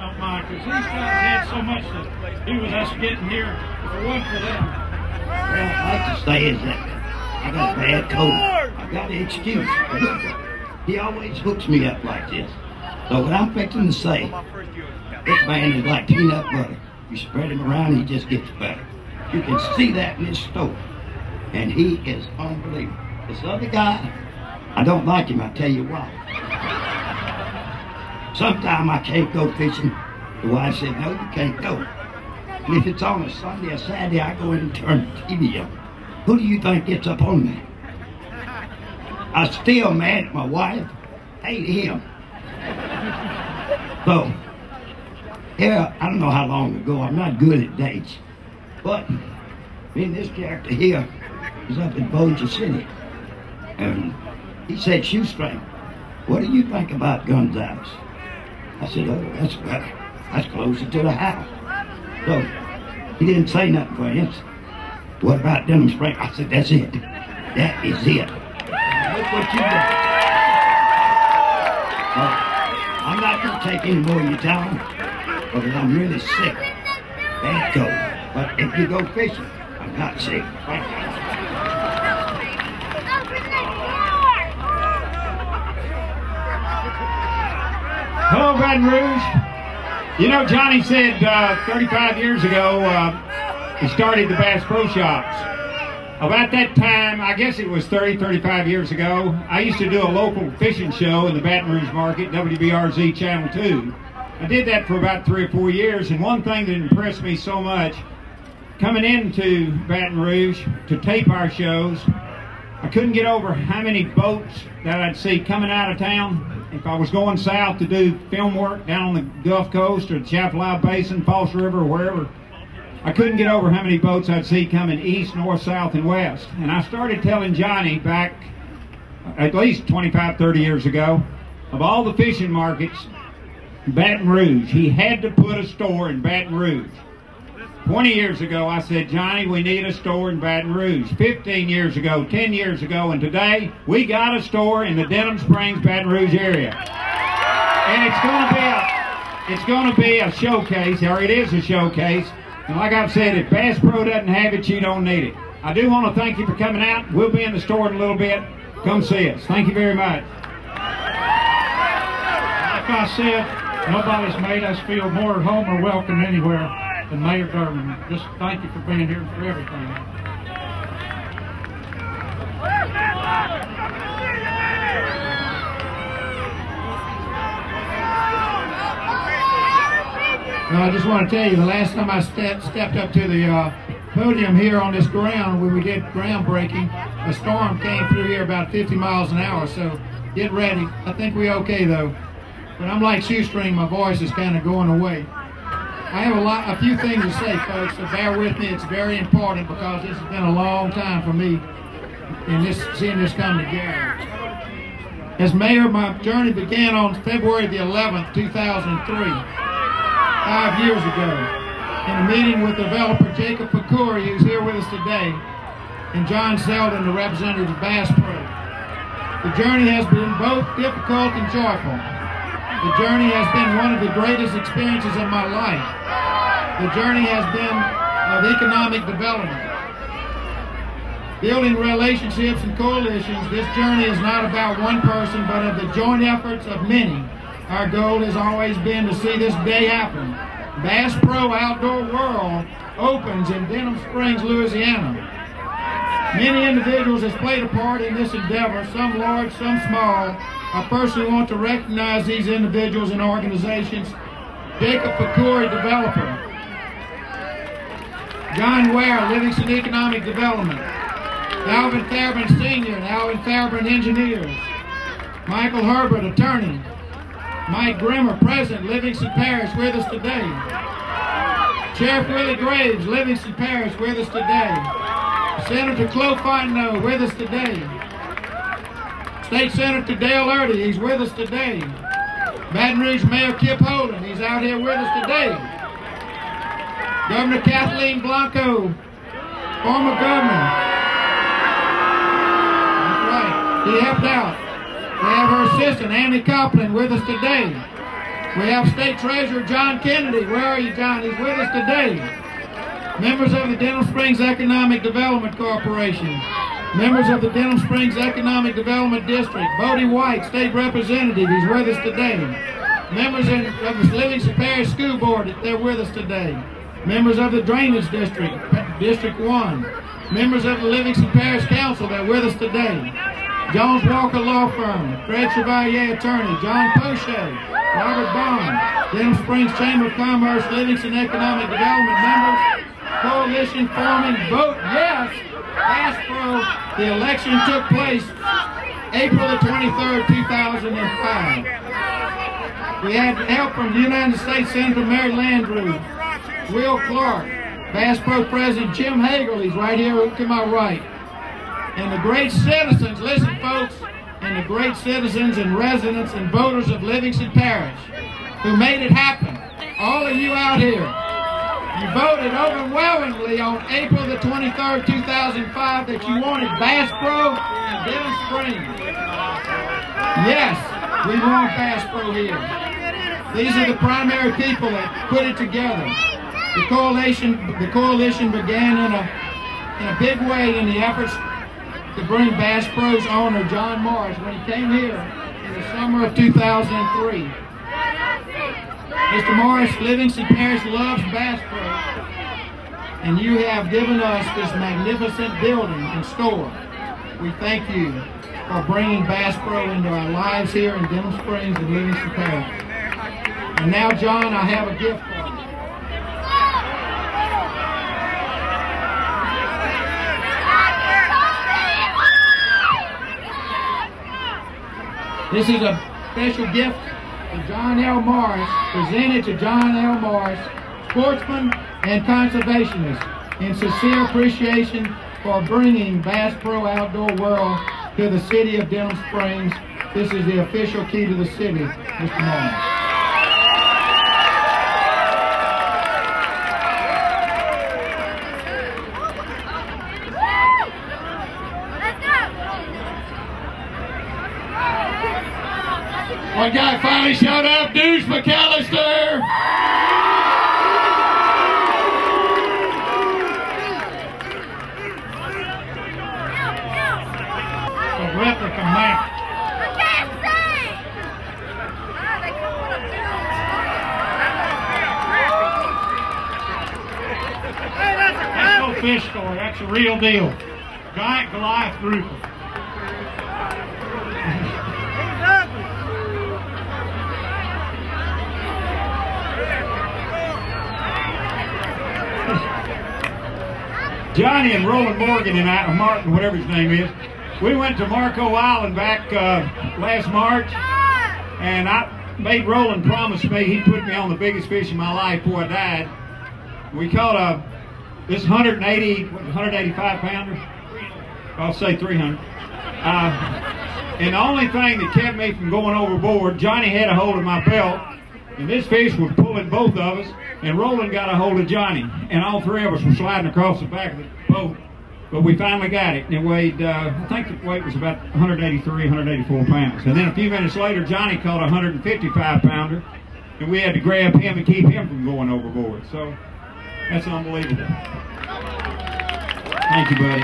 of mine, because these guys had so much to do with us getting here. If it wasn't for them. Well, I'd like to say is that I got a bad cold. I got an excuse. He always hooks me up like this. So what I'm fixing to say, this man is like peanut butter. You spread him around, he just gets better. You can see that in his store. And he is unbelievable. This other guy, I don't like him, I'll tell you why. Sometime I can't go fishing. The wife said, no, you can't go. And if it's on a Sunday or Saturday, I go in and turn the TV on. Who do you think gets up on that? I still mad at my wife, hate him. So, here, I don't know how long ago, I'm not good at dates, but me and this character here was up in Bossier City, and he said, Shoestring, what do you think about Gonzales? I said, oh, that's better. That's closer to the house. So, he didn't say nothing for an instant. What about Denham Springs? I said, that's it. That is it. Look what you did. I'm not going to take any more of your time because I'm really sick. Bad cold. But if you go fishing, I'm not sick. Thank you. Hello, Baton Rouge. You know, Johnny said 35 years ago he started the Bass Pro Shops. About that time, I guess it was 35 years ago, I used to do a local fishing show in the Baton Rouge market, WBRZ Channel 2. I did that for about 3 or 4 years, and one thing that impressed me so much, coming into Baton Rouge to tape our shows, I couldn't get over how many boats that I'd see coming out of town. If I was going south to do film work down on the Gulf Coast or the Chapala Basin, False River, or wherever, I couldn't get over how many boats I'd see coming east, north, south, and west. And I started telling Johnny back at least 25, 30 years ago, of all the fishing markets, Baton Rouge, he had to put a store in Baton Rouge. 20 years ago, I said, Johnny, we need a store in Baton Rouge. 15 years ago, 10 years ago, and today, we got a store in the Denham Springs, Baton Rouge area. And it's going to be a showcase, or it is a showcase. And like I've said, if Bass Pro doesn't have it, you don't need it. I do want to thank you for coming out. We'll be in the store in a little bit. Come see us. Thank you very much. Like I said, nobody's made us feel more at home or welcome anywhere than Mayor Durbin. Just thank you for being here for everything. I just want to tell you, the last time I stepped up to the podium here on this ground when we did groundbreaking, a storm came through here about 50 miles an hour, so get ready. I think we're okay though. But I'm like Shoestring, my voice is kind of going away. I have a few things to say, folks, so bear with me. It's very important because this has been a long time for me in seeing this come together. As mayor, my journey began on February the 11th, 2003. 5 years ago, in a meeting with developer Jacob Pecoury, who's here with us today, and John Selden, the representative of Bass Pro. The journey has been both difficult and joyful. The journey has been one of the greatest experiences of my life. The journey has been of economic development. Building relationships and coalitions, this journey is not about one person, but of the joint efforts of many. Our goal has always been to see this day happen. Bass Pro Outdoor World opens in Denham Springs, Louisiana. Many individuals have played a part in this endeavor, some large, some small. I personally want to recognize these individuals and organizations. Jacob Pecoury, developer. John Ware, Livingston Economic Development. Alvin Fairburn, Sr. and Alvin Fairburn, engineers. Michael Herbert, attorney. Mike Grimmer, President, Livingston Parish, with us today. Sheriff Willie Graves, Livingston Parish, with us today. Senator Clo Fontenot, with us today. State Senator Dale Erdy, he's with us today. Baton Rouge Mayor Kip Holden, he's out here with us today. Governor Kathleen Blanco, former governor. That's right, he helped out. We have her assistant, Annie Copeland, with us today. We have State Treasurer John Kennedy. Where are you, John? He's with us today. Members of the Denham Springs Economic Development Corporation. Members of the Denham Springs Economic Development District. Bodie White, State Representative. He's with us today. Members of the Livingston Parish School Board, they're with us today. Members of the Drainage District, District 1. Members of the Livingston Parish Council, they're with us today. Jones Walker Law Firm, Fred Chevalier Attorney, John Poche, Robert Bond, Denham Springs Chamber of Commerce, Livingston Economic Development members, coalition forming, vote yes, Bass Pro. The election took place April the 23rd, 2005. We had help from the United States Senator Mary Landrieu, Will Clark, Bass Pro President Jim Hagel, he's right here to my right. And the great citizens, listen folks, and the great citizens and residents and voters of Livingston Parish who made it happen. All of you out here, you voted overwhelmingly on April the 23rd, 2005 that you wanted Bass Pro and Denham Springs. Yes, we want Bass Pro here. These are the primary people that put it together. The coalition began in a big way in the efforts to bring Bass Pro's owner, John Morris, when he came here in the summer of 2003. Mr. Morris, Livingston Parish loves Bass Pro, and you have given us this magnificent building and store. We thank you for bringing Bass Pro into our lives here in Denham Springs and Livingston Parish. And now, John, I have a gift for you. This is a special gift to John L. Morris, presented to John L. Morris, sportsman and conservationist, in sincere appreciation for bringing Bass Pro Outdoor World to the city of Denham Springs. This is the official key to the city, Mr. Morris. One guy finally showed up, Deuce McAllister. A replica map. I can't see. They come up That's no fish story, that's a real deal. Giant Goliath grouper. Johnny and Roland Morgan and I, Martin, whatever his name is, we went to Marco Island back last March, and I made Roland promise me he'd put me on the biggest fish in my life before I died. We caught this 185 pounder. I'll say 300. And the only thing that kept me from going overboard, Johnny had a hold of my belt, and this fish was pulling both of us, and Roland got a hold of Johnny, and all three of us were sliding across the back of the boat, but we finally got it, and it weighed, I think the weight was about 183, 184 pounds. And then a few minutes later, Johnny caught a 155 pounder, and we had to grab him and keep him from going overboard. So that's unbelievable. Thank you, buddy.